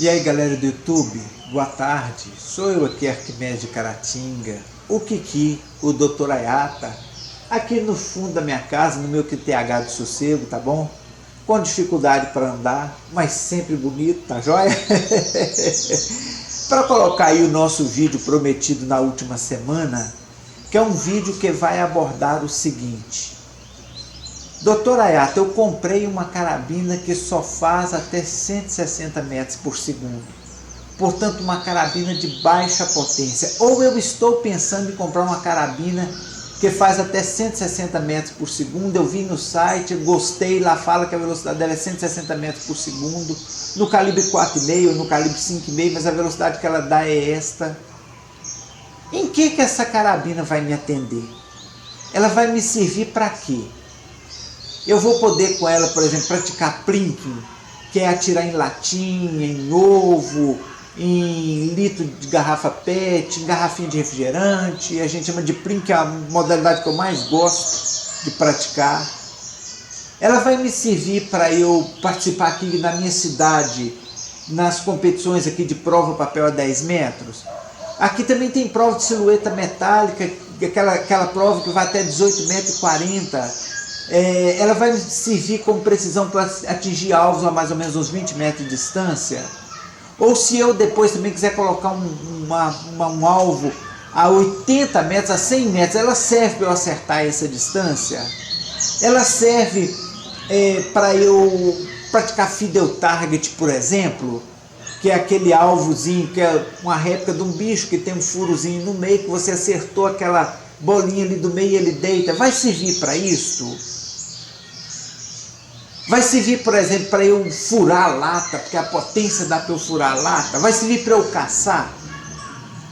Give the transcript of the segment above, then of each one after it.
E aí galera do YouTube, boa tarde, sou eu aqui Arquimedes de Caratinga, o Kiki, o Dr. Ayata, aqui no fundo da minha casa, no meu QTH de sossego, tá bom? Com dificuldade para andar, mas sempre bonito, tá joia? Para colocar aí o nosso vídeo prometido na última semana, que é um vídeo que vai abordar o seguinte: Dr. Ayata, eu comprei uma carabina que só faz até 160 metros por segundo. Portanto, uma carabina de baixa potência. Ou eu estou pensando em comprar uma carabina que faz até 160 metros por segundo. Eu vi no site, gostei, lá fala que a velocidade dela é 160 metros por segundo. No calibre 4,5, no calibre 5,5, mas a velocidade que ela dá é esta. Em que essa carabina vai me atender? Ela vai me servir para quê? Eu vou poder com ela, por exemplo, praticar plinking, que é atirar em latinha, em ovo, em litro de garrafa PET, em garrafinha de refrigerante. A gente chama de plinking, é a modalidade que eu mais gosto de praticar. Ela vai me servir para eu participar aqui na minha cidade, nas competições aqui de prova papel a 10 metros. Aqui também tem prova de silhueta metálica, aquela prova que vai até 18,40 m. Ela vai me servir com precisão para atingir alvos a mais ou menos uns 20 metros de distância. Ou se eu depois também quiser colocar um alvo a 80 metros, a 100 metros, ela serve para eu acertar essa distância. Ela serve para eu praticar Fidel Target, por exemplo, que é aquele alvozinho, que é uma réplica de um bicho que tem um furozinho no meio, que você acertou aquela bolinha ali do meio e ele deita. Vai servir para isso? Vai servir, por exemplo, para eu furar a lata, porque a potência dá para eu furar a lata? Vai servir para eu caçar?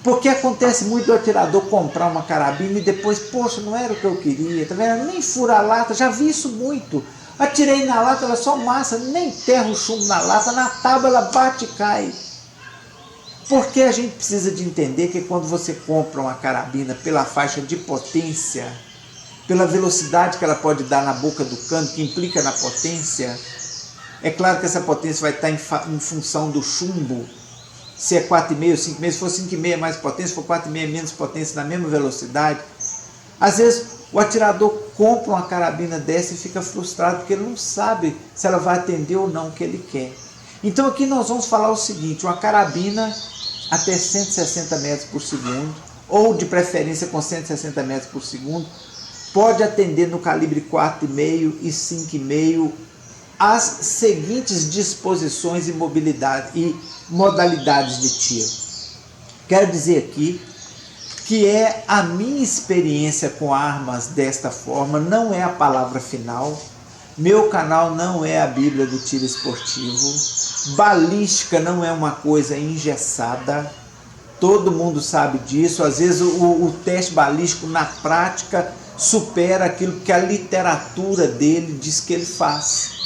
Porque acontece muito do atirador comprar uma carabina e depois, poxa, não era o que eu queria, tá vendo? Nem furar a lata, já vi isso muito. Atirei na lata, ela é só massa, nem enterra o chumbo na lata, na tábua ela bate e cai. Porque a gente precisa de entender que quando você compra uma carabina pela faixa de potência, pela velocidade que ela pode dar na boca do cano, que implica na potência, é claro que essa potência vai estar em função do chumbo, se é 4,5 ou 5,5, se for 5,5 é mais potência, se for 4,5 é menos potência na mesma velocidade. Às vezes o atirador compra uma carabina dessa e fica frustrado, porque ele não sabe se ela vai atender ou não o que ele quer. Então aqui nós vamos falar o seguinte: uma carabina até 160 metros por segundo, ou de preferência com 160 metros por segundo, pode atender no calibre 4,5 e 5,5 as seguintes disposições e mobilidade e modalidades de tiro. Quero dizer aqui que é a minha experiência com armas desta forma, não é a palavra final. Meu canal não é a Bíblia do tiro esportivo. Balística não é uma coisa engessada. Todo mundo sabe disso. Às vezes o teste balístico na prática supera aquilo que a literatura dele diz que ele faz.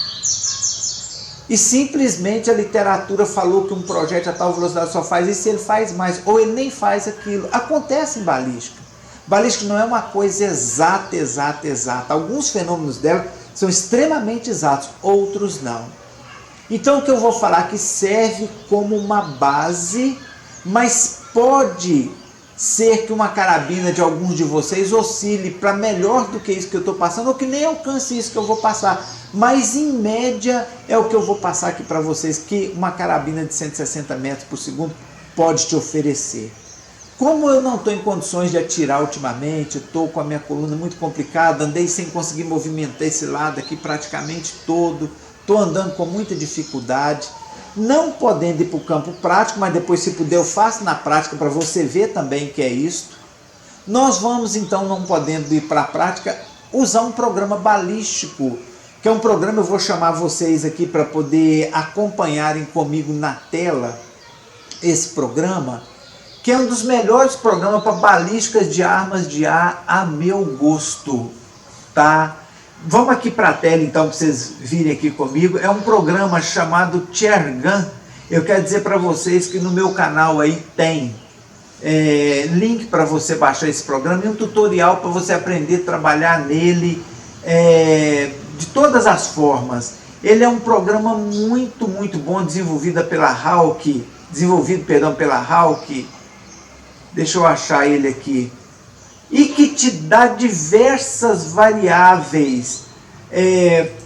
E simplesmente a literatura falou que um projétil a tal velocidade só faz isso, ele faz mais, ou ele nem faz aquilo. Acontece em balística. Balística não é uma coisa exata. Alguns fenômenos dela são extremamente exatos, outros não. Então o que eu vou falar aqui serve como uma base, mas pode ser que uma carabina de alguns de vocês oscile para melhor do que isso que eu estou passando, ou que nem alcance isso que eu vou passar. Mas em média é o que eu vou passar aqui para vocês, que uma carabina de 160 metros por segundo pode te oferecer. Como eu não estou em condições de atirar ultimamente, estou com a minha coluna muito complicada, andei sem conseguir movimentar esse lado aqui praticamente todo, estou andando com muita dificuldade, não podendo ir para o campo prático, mas depois, se puder, eu faço na prática para você ver também que é isto. Nós vamos então, não podendo ir para a prática, usar um programa balístico, que é um programa, eu vou chamar vocês aqui para poder acompanharem comigo na tela esse programa, que é um dos melhores programas para balísticas de armas de ar a meu gosto, tá? Vamos aqui para a tela então, para vocês virem aqui comigo. É um programa chamado Tchergun. Eu quero dizer para vocês que no meu canal aí tem link para você baixar esse programa e um tutorial para você aprender a trabalhar nele de todas as formas. Ele é um programa muito bom, desenvolvido pela Hawk. Deixa eu achar ele aqui. E que te dá diversas variáveis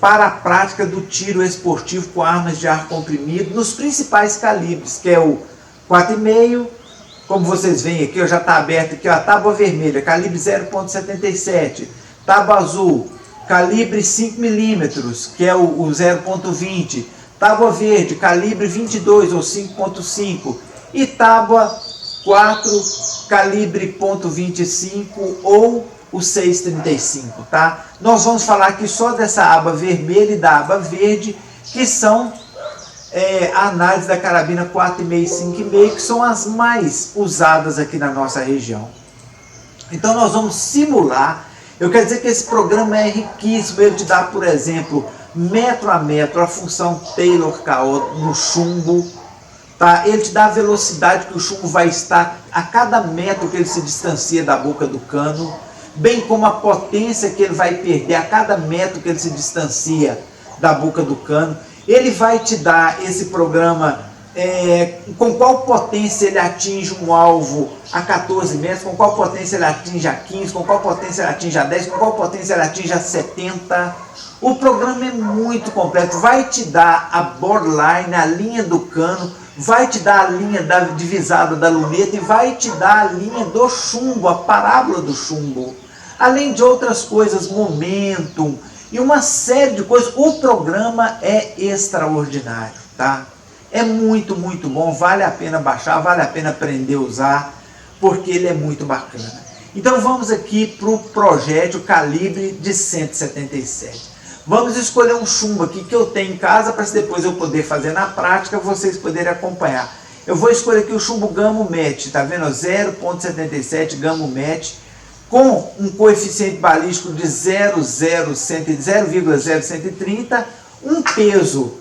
para a prática do tiro esportivo com armas de ar comprimido nos principais calibres, que é o 4,5, como vocês veem aqui, já está aberto aqui, ó, a tábua vermelha, calibre 0,77, tábua azul, calibre 5mm, que é o 0,20, tábua verde, calibre 22 ou 5,5 e tábua 4, calibre .25 ou o 6,35, tá? Nós vamos falar aqui só dessa aba vermelha e da aba verde, que são a análise da carabina 4,5 e 5,5, que são as mais usadas aqui na nossa região. Então nós vamos simular. Eu quero dizer que esse programa é riquíssimo. Ele te dá, por exemplo, metro a metro, a função Taylor-KO no chumbo. Tá? Ele te dá a velocidade que o chumbo vai estar a cada metro que ele se distancia da boca do cano, bem como a potência que ele vai perder a cada metro que ele se distancia da boca do cano. Ele vai te dar esse programa com qual potência ele atinge um alvo a 14 metros, com qual potência ele atinge a 15, com qual potência ele atinge a 10, com qual potência ele atinge a 70. O programa é muito completo, vai te dar a borderline, a linha do cano, vai te dar a linha da divisada da luneta e vai te dar a linha do chumbo, a parábola do chumbo. Além de outras coisas, momentum e uma série de coisas. O programa é extraordinário, tá? É muito bom, vale a pena baixar, vale a pena aprender a usar, porque ele é muito bacana. Então vamos aqui para o projétil calibre de 177. Vamos escolher um chumbo aqui que eu tenho em casa, para depois eu poder fazer na prática, vocês poderem acompanhar. Eu vou escolher aqui o chumbo Gamo Match, tá vendo? 0,77 Gamo Match, com um coeficiente balístico de 0,0130, um peso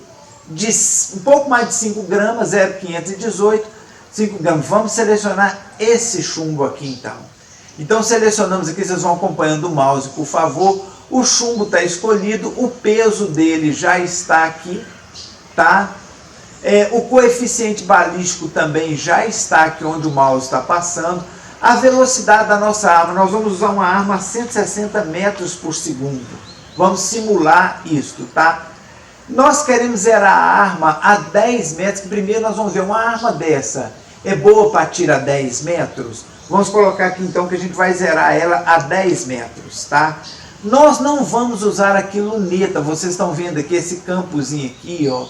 de um pouco mais de 5 gramas, 0,518, 5 gramas. Vamos selecionar esse chumbo aqui então. Então selecionamos aqui, vocês vão acompanhando o mouse, por favor. O chumbo está escolhido, o peso dele já está aqui, tá? O coeficiente balístico também já está aqui onde o mouse está passando. A velocidade da nossa arma, nós vamos usar uma arma a 160 metros por segundo. Vamos simular isso, tá? Nós queremos zerar a arma a 10 metros, que primeiro nós vamos ver uma arma dessa. É boa para tirar 10 metros? Vamos colocar aqui então que a gente vai zerar ela a 10 metros, tá? Nós não vamos usar aqui luneta, vocês estão vendo aqui esse campozinho aqui, ó.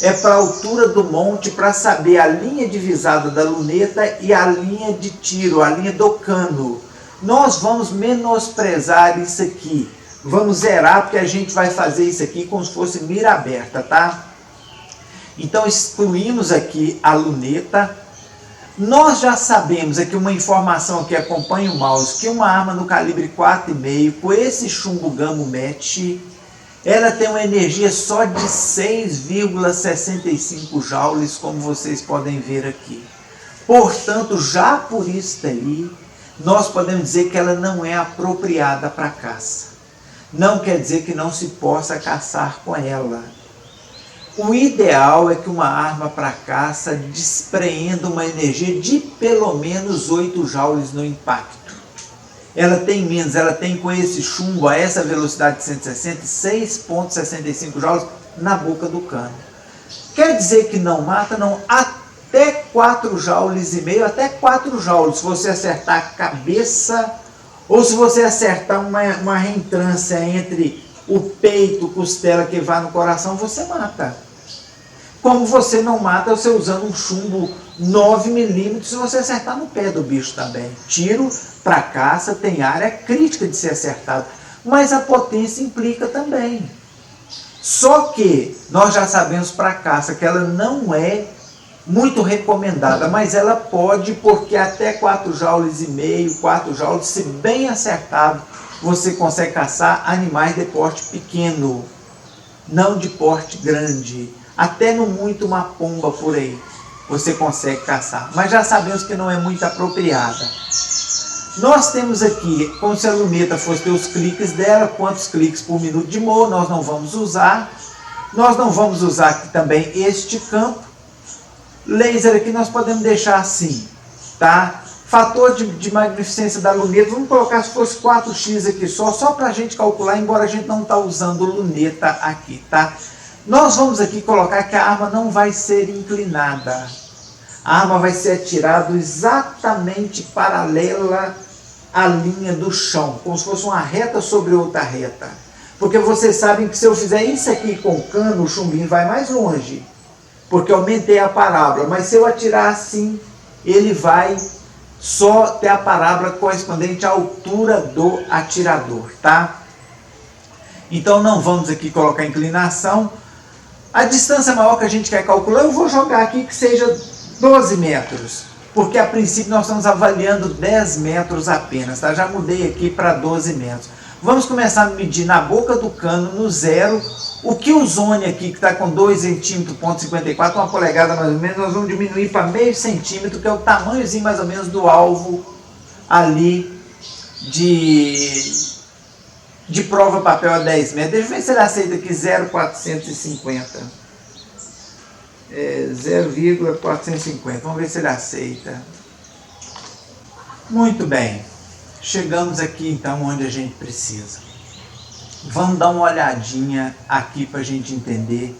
É para a altura do monte, para saber a linha divisada da luneta e a linha de tiro, a linha do cano. Nós vamos menosprezar isso aqui. Vamos zerar, porque a gente vai fazer isso aqui como se fosse mira aberta, tá? Então excluímos aqui a luneta. Nós já sabemos aqui uma informação que acompanha o mouse, que uma arma no calibre 4,5, com esse chumbo Gamo Match, ela tem uma energia só de 6,65 joules, como vocês podem ver aqui. Portanto, já por isso daí, nós podemos dizer que ela não é apropriada para caça. Não quer dizer que não se possa caçar com ela. O ideal é que uma arma para caça despreenda uma energia de pelo menos 8 joules no impacto. Ela tem menos, ela tem com esse chumbo a essa velocidade de 160, 6,65 joules na boca do cano. Quer dizer que não mata? Não, até 4 joules e meio, até 4 joules, se você acertar a cabeça ou se você acertar uma reentrância entre o peito, costela que vai no coração, você mata. Como você não mata você usando um chumbo 9mm, se você acertar no pé do bicho também. Tiro para caça tem área crítica de ser acertado, mas a potência implica também. Só que nós já sabemos para caça que ela não é muito recomendada, mas ela pode, porque até 4 joules e meio, 4 joules, se bem acertado, você consegue caçar animais de porte pequeno, não de porte grande. Até no muito uma pomba por aí, você consegue caçar. Mas já sabemos que não é muito apropriada. Nós temos aqui, como se a luneta fosse ter os cliques dela, quantos cliques por minuto de morro, nós não vamos usar. Nós não vamos usar aqui também este campo. Laser aqui nós podemos deixar assim, tá? Fator de magnificência da luneta, vamos colocar se fosse 4x aqui só para a gente calcular, embora a gente não está usando luneta aqui, tá? Nós vamos aqui colocar que a arma não vai ser inclinada. A arma vai ser atirada exatamente paralela à linha do chão, como se fosse uma reta sobre outra reta. Porque vocês sabem que se eu fizer isso aqui com o cano, o chumbinho vai mais longe, porque eu aumentei a parábola. Mas se eu atirar assim, ele vai só ter a parábola correspondente à altura do atirador, tá? Então não vamos aqui colocar inclinação. A distância maior que a gente quer calcular, eu vou jogar aqui que seja 12 metros, porque a princípio nós estamos avaliando 10 metros apenas, tá? Já mudei aqui para 12 metros. Vamos começar a medir na boca do cano, no zero, o que o zone aqui, que está com 2 centímetros, ponto 54, uma polegada mais ou menos, nós vamos diminuir para meio centímetro, que é o tamanhozinho mais ou menos do alvo ali de prova papel a 10 metros. Deixa eu ver se ele aceita aqui 0,450. 0,450. Vamos ver se ele aceita. Muito bem. Chegamos aqui então onde a gente precisa. Vamos dar uma olhadinha aqui para a gente entender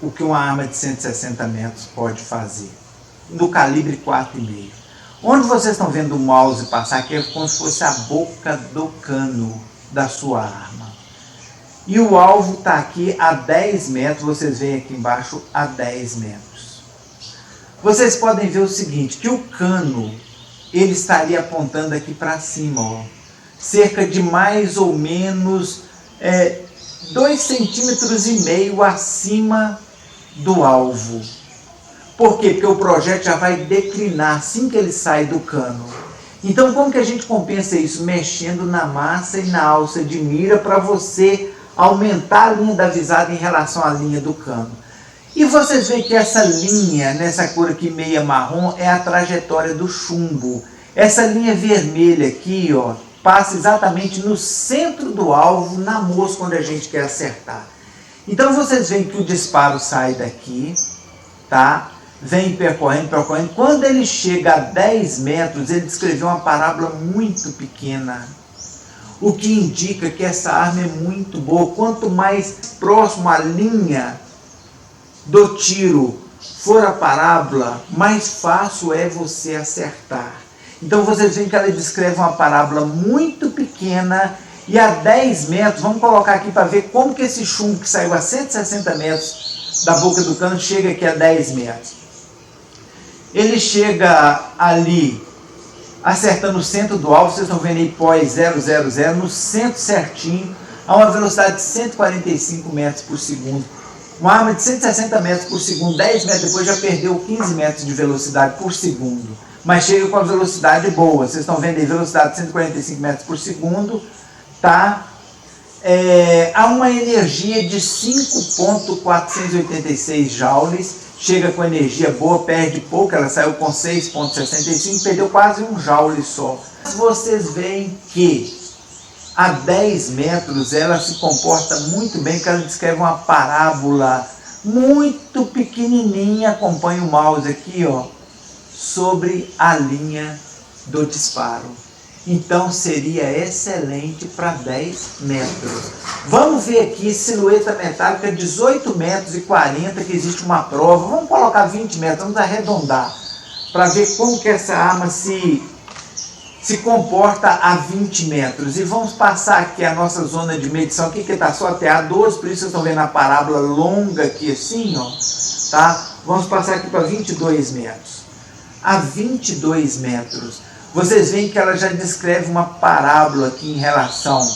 o que uma arma de 160 metros pode fazer. No calibre 4,5. Onde vocês estão vendo o mouse passar aqui é como se fosse a boca do cano da sua arma. E o alvo está aqui a 10 metros, vocês veem aqui embaixo a 10 metros. Vocês podem ver o seguinte, que o cano, ele estaria apontando aqui para cima, ó, cerca de mais ou menos 2,5 centímetros acima do alvo. Por quê? Porque o projétil já vai declinar assim que ele sai do cano. Então, como que a gente compensa isso? Mexendo na massa e na alça de mira para você aumentar a linha da visada em relação à linha do cano. E vocês veem que essa linha, nessa cor aqui meia marrom, é a trajetória do chumbo. Essa linha vermelha aqui, ó, passa exatamente no centro do alvo, na mosca onde a gente quer acertar. Então vocês veem que o disparo sai daqui, tá? Vem percorrendo. Quando ele chega a 10 metros, ele descreveu uma parábola muito pequena, o que indica que essa arma é muito boa. Quanto mais próximo à linha do tiro for a parábola, mais fácil é você acertar. Então vocês veem que ela descreve uma parábola muito pequena e a 10 metros, vamos colocar aqui para ver como que esse chumbo que saiu a 160 metros da boca do cano chega aqui a 10 metros. Ele chega ali, acertando o centro do alvo, vocês estão vendo aí pós 000, no centro certinho, a uma velocidade de 145 metros por segundo. Uma arma de 160 metros por segundo, 10 metros depois já perdeu 15 metros de velocidade por segundo. Mas chega com a velocidade boa, vocês estão vendo aí velocidade de 145 metros por segundo, tá? Há uma energia de 5,486 joules, chega com energia boa, perde pouco, ela saiu com 6,65, perdeu quase um joule só. Mas vocês veem que a 10 metros ela se comporta muito bem, porque ela descreve uma parábola muito pequenininha, acompanha o mouse aqui, ó, sobre a linha do disparo. Então seria excelente para 10 metros. Vamos ver aqui, silhueta metálica 18 metros e 40, que existe uma prova. Vamos colocar 20 metros, vamos arredondar, para ver como que essa arma se comporta a 20 metros. E vamos passar aqui a nossa zona de medição, aqui que está só até a 12, por isso vocês estão vendo a parábola longa aqui assim, ó, tá? Vamos passar aqui para 22 metros. A 22 metros. Vocês veem que ela já descreve uma parábola aqui em relação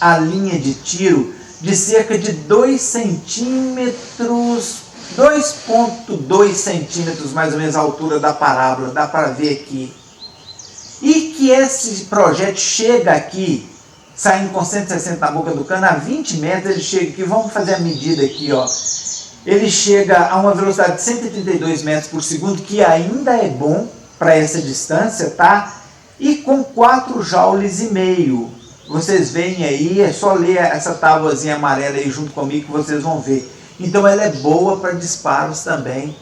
à linha de tiro de cerca de 2 centímetros, 2,2 centímetros mais ou menos a altura da parábola, dá para ver aqui. E que esse projétil chega aqui, saindo com 160 na boca do cano, a 20 metros ele chega aqui, vamos fazer a medida aqui, ó. Ele chega a uma velocidade de 132 metros por segundo, que ainda é bom para essa distância, tá? E com 4 joules e meio. vocês veem aí, é só ler essa tábuazinha amarela aí junto comigo que vocês vão ver. Então ela é boa para disparos também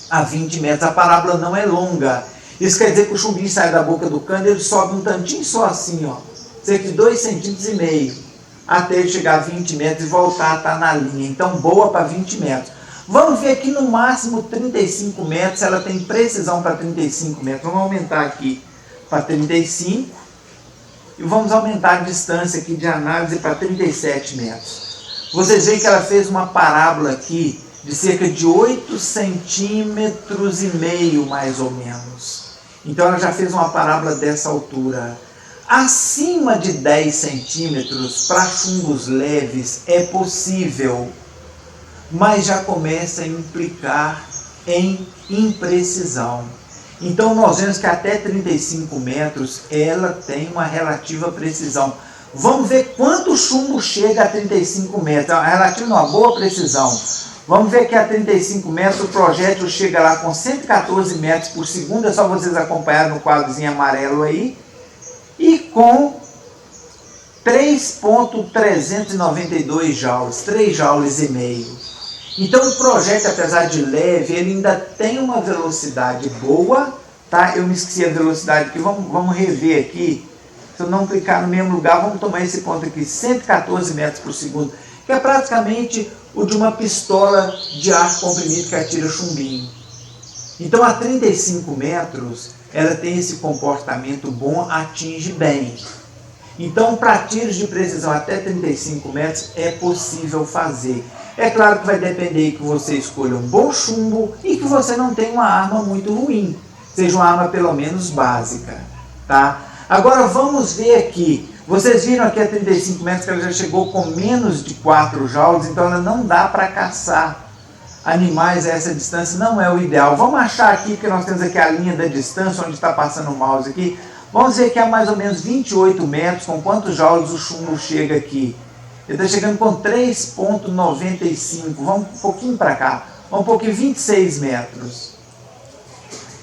a 20 metros. A parábola não é longa. Isso quer dizer que o chumbinho sai da boca do cano, ele sobe um tantinho só assim, ó, cerca de 2,5 centímetros, até ele chegar a 20 metros e voltar a estar na linha. Então boa para 20 metros. Vamos ver aqui no máximo 35 metros, ela tem precisão para 35 metros. Vamos aumentar aqui para 35 e vamos aumentar a distância aqui de análise para 37 metros. Vocês veem que ela fez uma parábola aqui de cerca de 8,5 centímetros mais ou menos. Então ela já fez uma parábola dessa altura. Acima de 10 centímetros para chumbos leves é possível, mas já começa a implicar em imprecisão. Então nós vemos que até 35 metros ela tem uma relativa precisão. Vamos ver quanto chumbo chega a 35 metros. A relativa não, uma boa precisão. Vamos ver que a 35 metros o projétil chega lá com 114 metros por segundo. É só vocês acompanharem no quadrozinho amarelo aí. E com 3,392 joules, 3 joules e meio. Então o projétil, apesar de leve, ele ainda tem uma velocidade boa, tá? Eu me esqueci a velocidade aqui, vamos rever aqui. Se eu não clicar no mesmo lugar, vamos tomar esse ponto aqui, 114 metros por segundo, que é praticamente o de uma pistola de ar comprimido que atira chumbinho. Então a 35 metros, ela tem esse comportamento bom, atinge bem. Então para tiros de precisão até 35 metros é possível fazer. É claro que vai depender que você escolha um bom chumbo e que você não tenha uma arma muito ruim. Seja uma arma pelo menos básica, tá? Agora vamos ver aqui. Vocês viram aqui a 35 metros que ela já chegou com menos de 4 joules, então ela não dá para caçar animais a essa distância, não é o ideal. Vamos achar aqui, porque nós temos aqui a linha da distância, onde está passando o mouse aqui. Vamos ver que é mais ou menos 28 metros, com quantos joules o chumbo chega aqui. Ele está chegando com 3,95, vamos um pouquinho para cá, vamos um pouquinho, 26 metros.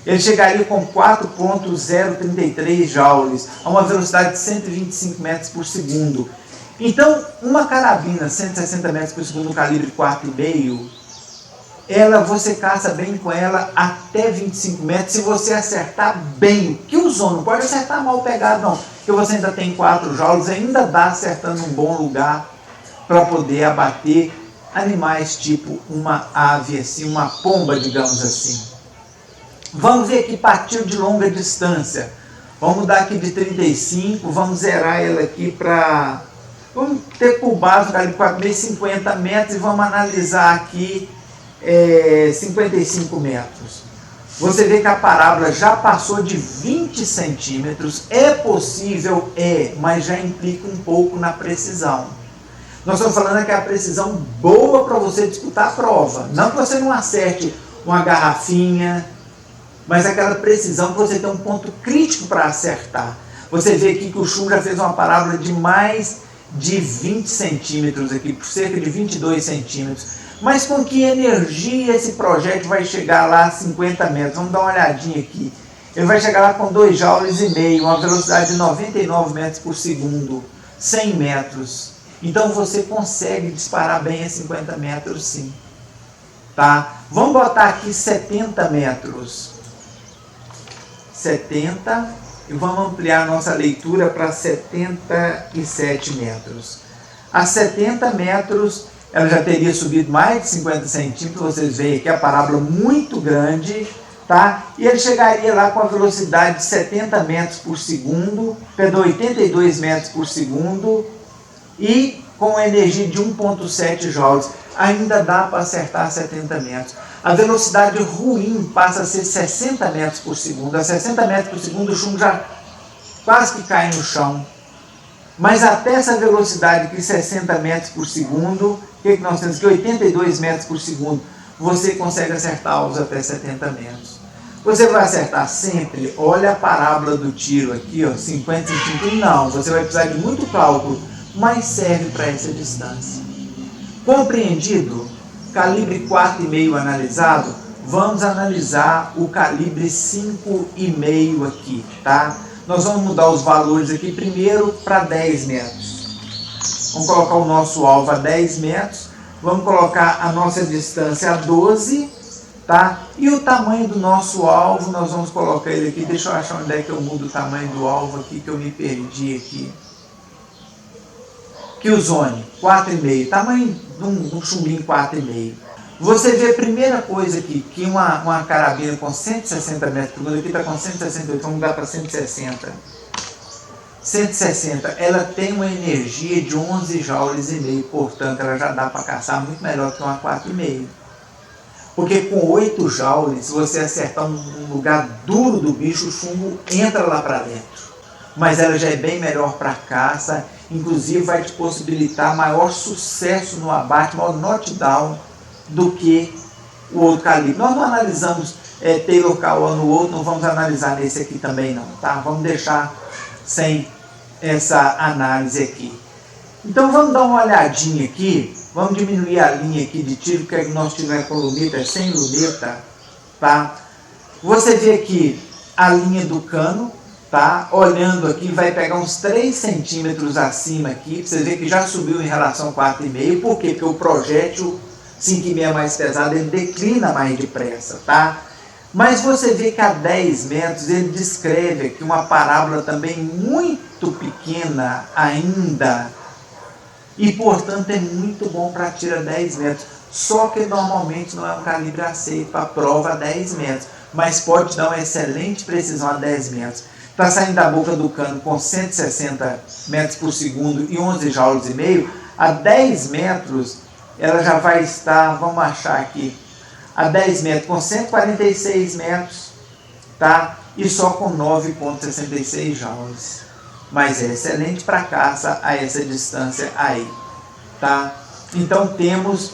Ele chegaria com 4,033 joules, a uma velocidade de 125 metros por segundo. Então, uma carabina 160 metros por segundo, calibre 4,5, você caça bem com ela até 25 metros, se você acertar bem, que usou, não pode acertar mal pegado não, porque você ainda tem 4 joules, ainda dá acertando um bom lugar para poder abater animais tipo uma ave, assim, uma pomba, digamos assim. Vamos ver aqui para tiro de longa distância. Vamos dar aqui de 35, vamos zerar ela aqui para... Vamos ter por base o calibre 4,5, 50 metros e vamos analisar aqui 55 metros. Você vê que a parábola já passou de 20 centímetros. É possível? É, mas já implica um pouco na precisão. Nós estamos falando que é a precisão boa para você disputar a prova. Não que você não acerte uma garrafinha, mas aquela precisão que você tem um ponto crítico para acertar. Você vê aqui que o chumbo já fez uma parábola de mais de 20 centímetros aqui, por cerca de 22 centímetros. Mas com que energia esse projétil vai chegar lá a 50 metros? Vamos dar uma olhadinha aqui. Ele vai chegar lá com 2,5 joules, uma velocidade de 99 metros por segundo, 100 metros. Então você consegue disparar bem a 50 metros sim. Tá? Vamos botar aqui 70 metros. 70 e vamos ampliar a nossa leitura para 77 metros. A 70 metros ela já teria subido mais de 50 centímetros, vocês veem aqui a parábola muito grande, tá? E ele chegaria lá com a velocidade de 70 metros por segundo, perdão, 82 metros por segundo e com energia de 1,7 joules. Ainda dá para acertar 70 metros. A velocidade ruim passa a ser 60 metros por segundo. A 60 metros por segundo o chumbo já quase que cai no chão. Mas até essa velocidade aqui, 60 metros por segundo, o que nós temos aqui? 82 metros por segundo. Você consegue acertar alvos até 70 metros. Você vai acertar sempre? Olha a parábola do tiro aqui, ó, 50 centímetros. Não, você vai precisar de muito cálculo, mas serve para essa distância. Compreendido? Calibre 4,5 analisado? Vamos analisar o calibre 5,5 aqui, tá? nós vamos mudar os valores aqui primeiro para 10 metros. Vamos colocar o nosso alvo a 10 metros, vamos colocar a nossa distância a 12, tá? E o tamanho do nosso alvo, nós vamos colocar ele aqui, deixa eu achar onde é que eu mudo o tamanho do alvo aqui, que eu me perdi aqui. Killzone, 4,5, tamanho de um chumbinho 4,5. Você vê a primeira coisa aqui, que uma carabina com 160 metros por segundo, aqui está com 168, vamos mudar para 160. 160, ela tem uma energia de 11 joules e meio, portanto ela já dá para caçar muito melhor que uma 4,5. Porque com 8 joules, se você acertar um lugar duro do bicho, o chumbo entra lá para dentro. Mas ela já é bem melhor para caça, inclusive vai te possibilitar maior sucesso no abate, maior knockdown do que o outro calibre. Nós não analisamos Taylor Kawa no outro, não vamos analisar nesse aqui também não, tá? Vamos deixar sem essa análise aqui. Então vamos dar uma olhadinha aqui, vamos diminuir a linha aqui de tiro, porque o nosso tiro com luneta é sem luneta, tá? Você vê aqui a linha do cano, tá? Olhando aqui, vai pegar uns 3 centímetros acima aqui, você vê que já subiu em relação ao 4,5, por quê? Porque o projétil 5,5 é mais pesado, ele declina mais depressa, tá? Mas você vê que a 10 metros ele descreve aqui uma parábola também muito pequena ainda, e portanto é muito bom para tiro a 10 metros, só que normalmente não é um calibre aceito para prova a 10 metros, mas pode dar uma excelente precisão a 10 metros. Está saindo da boca do cano com 160 metros por segundo e 11 joules e meio, a 10 metros ela já vai estar, vamos achar aqui, a 10 metros com 146 metros, tá? E só com 9,66 joules. Mas é excelente para caça a essa distância aí, tá? Então temos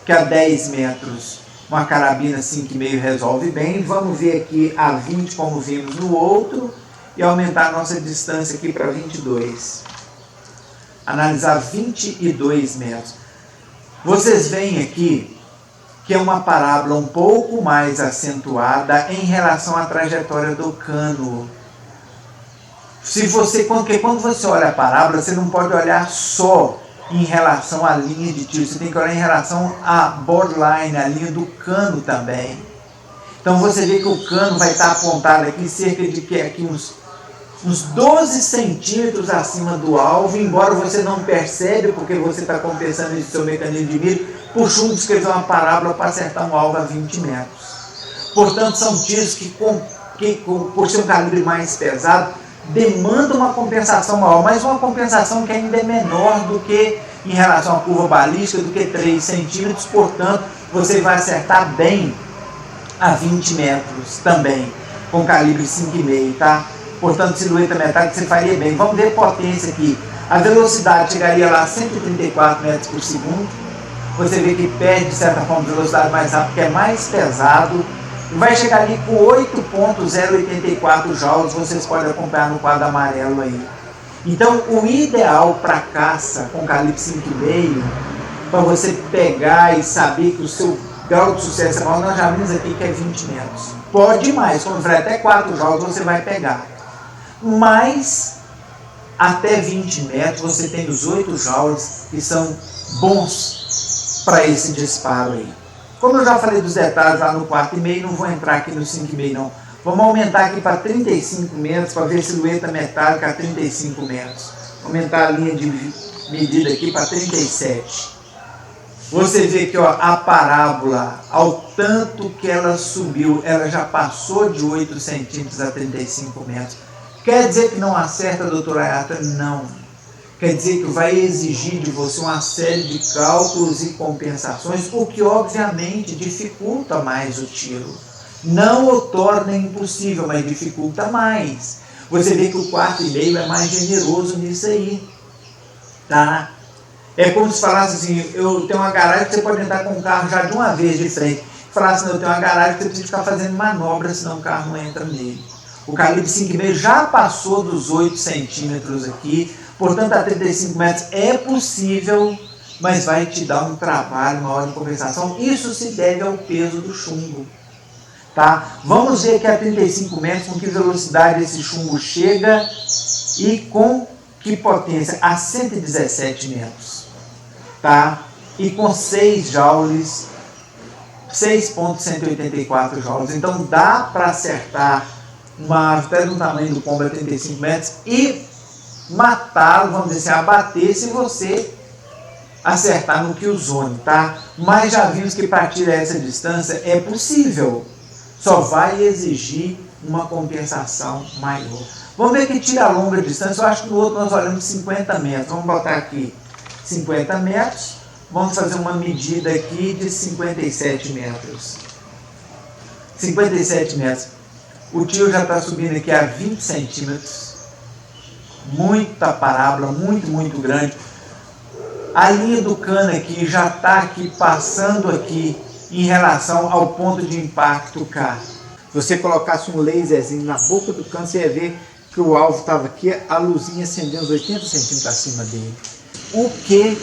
que a 10 metros uma carabina 5,5 resolve bem. Vamos ver aqui a 20 como vimos no outro e aumentar a nossa distância aqui para 22. Analisar 22 metros. Vocês veem aqui que é uma parábola um pouco mais acentuada em relação à trajetória do cano. Porque quando você olha a parábola, você não pode olhar só em relação à linha de tiro, você tem que olhar em relação à borderline, a linha do cano também. Então você vê que o cano vai estar apontado aqui cerca de aqui uns 12 centímetros acima do alvo, embora você não percebe, porque você está compensando esse seu mecanismo de mira, por chumbo escrever uma parábola para acertar um alvo a 20 metros. Portanto, são tiros que por ser um calibre mais pesado, demanda uma compensação maior, mas uma compensação que ainda é menor do que em relação à curva balística, do que 3 centímetros, portanto, você vai acertar bem a 20 metros também, com calibre 5,5, tá? Portanto, silhueta metálica você faria bem. Vamos ver potência aqui. A velocidade chegaria lá a 134 metros por segundo. Você vê que perde, de certa forma, velocidade mais rápida, porque é mais pesado. Vai chegar ali com 8.084 joules, vocês podem acompanhar no quadro amarelo aí. Então, o ideal para caça com calibre 5,5, para você pegar e saber que o seu grau de sucesso é maior, nós já vimos aqui que é 20 metros. Pode mais, quando for até 4 joules você vai pegar. Mas, até 20 metros você tem os 8 joules que são bons para esse disparo aí. Como eu já falei dos detalhes lá no 4,5, não vou entrar aqui no 5,5 não. Vamos aumentar aqui para 35 metros, para ver silhueta metálica a 35 metros. Aumentar a linha de medida aqui para 37. Você vê que ó, a parábola, ao tanto que ela subiu, ela já passou de 8 centímetros a 35 metros. Quer dizer que não acerta, doutor Ayata? Não. Quer dizer que vai exigir de você uma série de cálculos e compensações, o que obviamente dificulta mais o tiro. Não o torna impossível, mas dificulta mais. Você vê que o 4,5 é mais generoso nisso aí. Tá? É como se falasse assim, eu tenho uma garagem que você pode entrar com o carro já de uma vez de frente. Falasse, não, eu tenho uma garagem que você precisa ficar fazendo manobra, senão o carro não entra nele. O calibre 5,5 já passou dos 8 centímetros aqui, portanto a 35 metros é possível, mas vai te dar um trabalho, uma hora de compensação. Isso se deve ao peso do chumbo. Tá? Vamos ver aqui a 35 metros com que velocidade esse chumbo chega e com que potência? A 117 metros. Tá? E com 6 joules, 6,184 joules. Então dá para acertar uma ave até do tamanho do pombo a 35 metros e matá-lo, vamos dizer assim, abater se você acertar no killzone, tá? Mas já vimos que partir essa distância é possível. Só vai exigir uma compensação maior. Vamos ver que tira a longa distância. Eu acho que no outro nós olhamos 50 metros. Vamos botar aqui 50 metros. Vamos fazer uma medida aqui de 57 metros. 57 metros. O tiro já está subindo aqui a 20 centímetros. Muita parábola, muito grande. A linha do cano aqui já está aqui, passando aqui em relação ao ponto de impacto K. Se você colocasse um laserzinho na boca do cano, você ia ver que o alvo estava aqui, a luzinha acendendo uns 80 centímetros acima dele. O que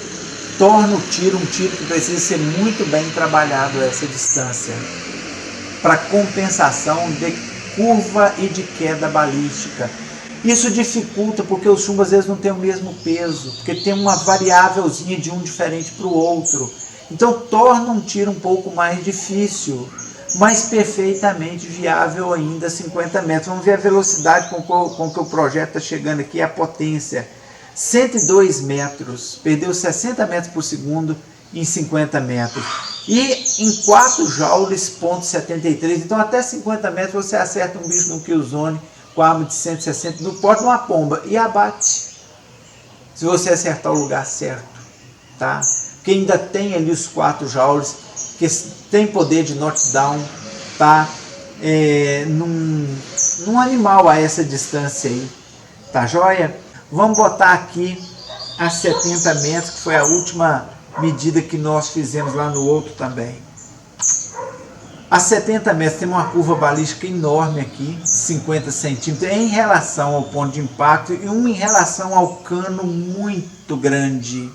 torna o tiro um tiro que precisa ser muito bem trabalhado a essa distância, para compensação de curva e de queda balística. Isso dificulta porque os chumbos às vezes não têm o mesmo peso, porque tem uma variávelzinha de um diferente para o outro. Então torna um tiro um pouco mais difícil, mas perfeitamente viável ainda 50 metros. Vamos ver a velocidade com que o projeto está chegando aqui, a potência. 102 metros, perdeu 60 metros por segundo em 50 metros. E em 4 joules, ponto 73. Então até 50 metros você acerta um bicho no killzone com arma de 160, no porte de uma pomba, e abate. Se você acertar o lugar certo, tá? Porque ainda tem ali os 4 joules, que tem poder de knockdown, tá? Num animal a essa distância aí, tá joia? Vamos botar aqui a 70 metros, que foi a última medida que nós fizemos lá no outro também. A 70 metros tem uma curva balística enorme aqui, 50 centímetros, em relação ao ponto de impacto e uma em relação ao cano muito grande.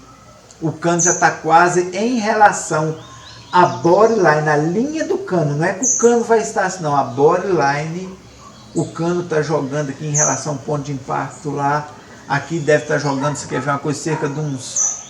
O cano já está quase em relação à bodyline, a linha do cano. Não é que o cano vai estar assim, não. A bodyline, o cano está jogando aqui em relação ao ponto de impacto lá. Aqui deve estar jogando, você quer ver uma coisa, cerca de uns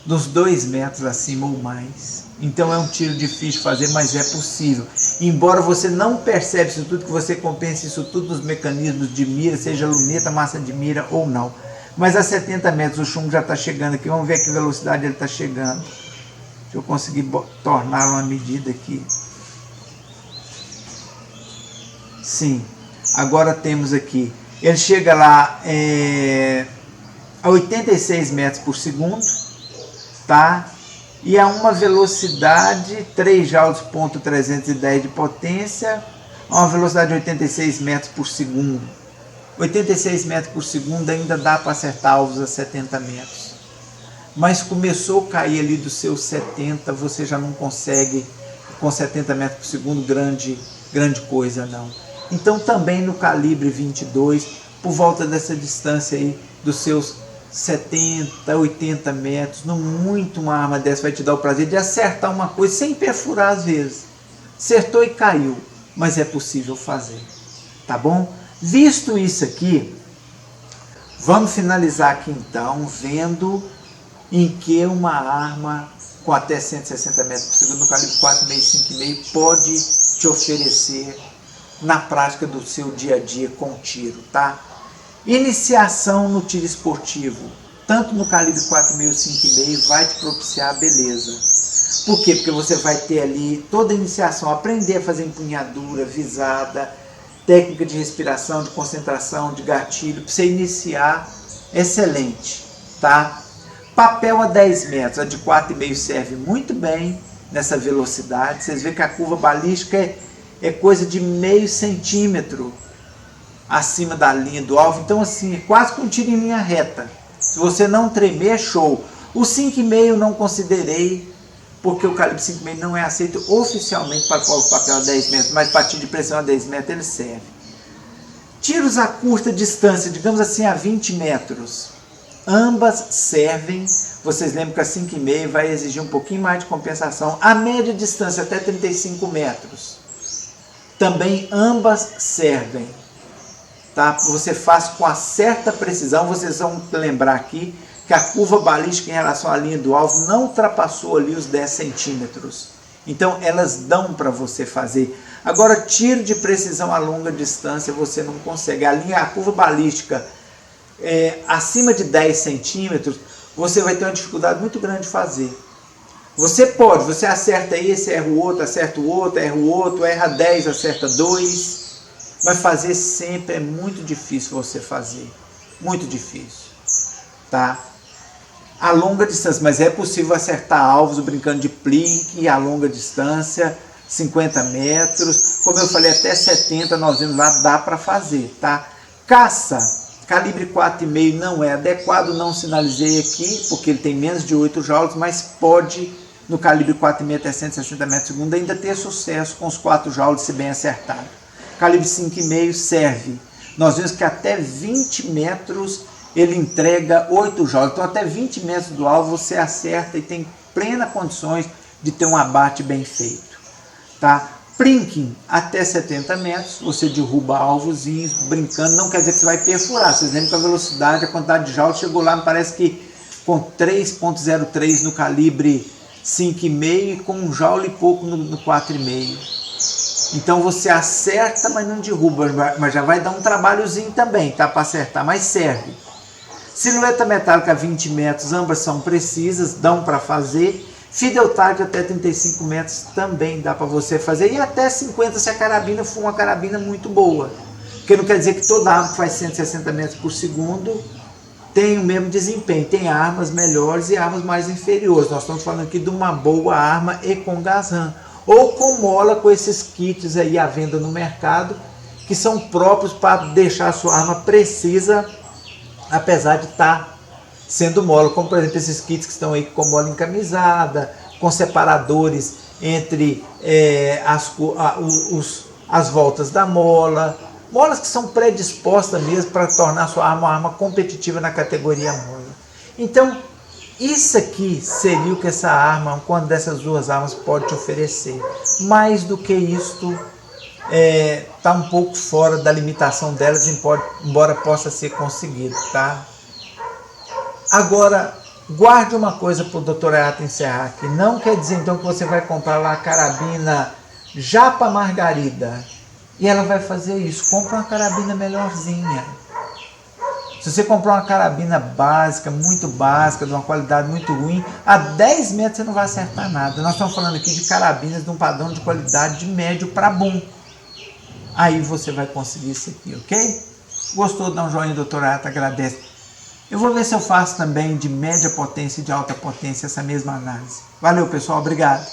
2 metros acima ou mais. Então é um tiro difícil de fazer, mas é possível. Embora você não perceba isso tudo, que você compense isso tudo nos mecanismos de mira, seja luneta, massa de mira ou não. Mas a 70 metros o chumbo já está chegando aqui. Vamos ver a que velocidade ele está chegando. Deixa eu conseguir tornar uma medida aqui. Sim, agora temos aqui. Ele chega lá a 86 metros por segundo, tá? E a uma velocidade 3 joules, ponto 310 de potência, a uma velocidade de 86 metros por segundo. 86 metros por segundo ainda dá para acertar alvos a 70 metros. Mas começou a cair ali dos seus 70, você já não consegue, com 70 metros por segundo, grande coisa não. Então também no calibre 22, por volta dessa distância aí, dos seus 70, 80 metros, não muito uma arma dessa vai te dar o prazer de acertar uma coisa sem perfurar às vezes. Acertou e caiu, mas é possível fazer, tá bom? Visto isso aqui, vamos finalizar aqui então, vendo em que uma arma com até 160 metros por segundo, no calibre 4,5, 5,5, pode te oferecer na prática do seu dia a dia com tiro, tá? Iniciação no tiro esportivo, tanto no calibre 4,5, 5,5, vai te propiciar beleza. Por quê? Porque você vai ter ali toda a iniciação, aprender a fazer empunhadura, visada, técnica de respiração, de concentração, de gatilho, para você iniciar, excelente, tá? Papel a 10 metros, a de 4,5 serve muito bem nessa velocidade. Vocês veem que a curva balística é coisa de meio centímetro acima da linha do alvo, então assim, é quase que um tiro em linha reta. Se você não tremer, é show. O 5,5 não considerei, porque o calibre 5,5 não é aceito oficialmente para o papel a 10 metros, mas para tiro de pressão a 10 metros ele serve. Tiros a curta distância, digamos assim a 20 metros, ambas servem. Vocês lembram que a 5,5 vai exigir um pouquinho mais de compensação. A média distância até 35 metros também ambas servem. Tá? Você faz com a certa precisão. Vocês vão lembrar aqui que a curva balística em relação à linha do alvo não ultrapassou ali os 10 centímetros. Então elas dão para você fazer. Agora, tiro de precisão a longa distância você não consegue. A curva balística acima de 10 centímetros, você vai ter uma dificuldade muito grande de fazer. Você acerta esse, erra o outro, acerta o outro, erra o outro, erra 10, acerta 2. Mas fazer sempre é muito difícil você fazer. Muito difícil. Tá? A longa distância, mas é possível acertar alvos brincando de plink a longa distância, 50 metros. Como eu falei, até 70 nós vimos lá, dá para fazer. Tá? Caça, calibre 4,5 não é adequado, não sinalizei aqui, porque ele tem menos de 8 joules, mas pode, no calibre 4,5 até 160 metros por segundo, ainda ter sucesso com os 4 joules, se bem acertado. Calibre 5,5 serve. Nós vimos que até 20 metros ele entrega 8 joules. Então até 20 metros do alvo você acerta e tem plenas condições de ter um abate bem feito. Tá? Plinking até 70 metros, você derruba alvozinhos brincando, não quer dizer que você vai perfurar. Vocês lembram que a velocidade, a quantidade de joules chegou lá, me parece que com 3,03 no calibre 5,5 e com 1 joule e pouco no 4,5. Então você acerta, mas não derruba, mas já vai dar um trabalhozinho também, tá? Para acertar, mas serve. Silhueta metálica 20 metros, ambas são precisas, dão para fazer. Fidel target até 35 metros também dá para você fazer. E até 50 se a carabina for uma carabina muito boa. Porque não quer dizer que toda arma que faz 160 metros por segundo tem o mesmo desempenho. Tem armas melhores e armas mais inferiores. Nós estamos falando aqui de uma boa arma e com gás RAM. Ou com mola, com esses kits aí à venda no mercado, que são próprios para deixar a sua arma precisa, apesar de estar sendo mola, como por exemplo esses kits que estão aí com mola encamisada, com separadores entre as voltas da mola, molas que são predispostas mesmo para tornar a sua arma uma arma competitiva na categoria mola. Então, isso aqui seria o que essa arma, quando dessas duas armas pode te oferecer. Mais do que isto, está um pouco fora da limitação delas, embora possa ser conseguido, tá? Agora, guarde uma coisa para o Dr. Ayato encerrar aqui. Não quer dizer então que você vai comprar lá a carabina Japa Margarida e ela vai fazer isso. Compra uma carabina melhorzinha. Se você comprar uma carabina básica, muito básica, de uma qualidade muito ruim, a 10 metros você não vai acertar nada. Nós estamos falando aqui de carabinas de um padrão de qualidade de médio para bom. Aí você vai conseguir isso aqui, ok? Gostou? Dá um joinha, Dr. Ayato, agradece. Eu vou ver se eu faço também de média potência e de alta potência essa mesma análise. Valeu, pessoal. Obrigado.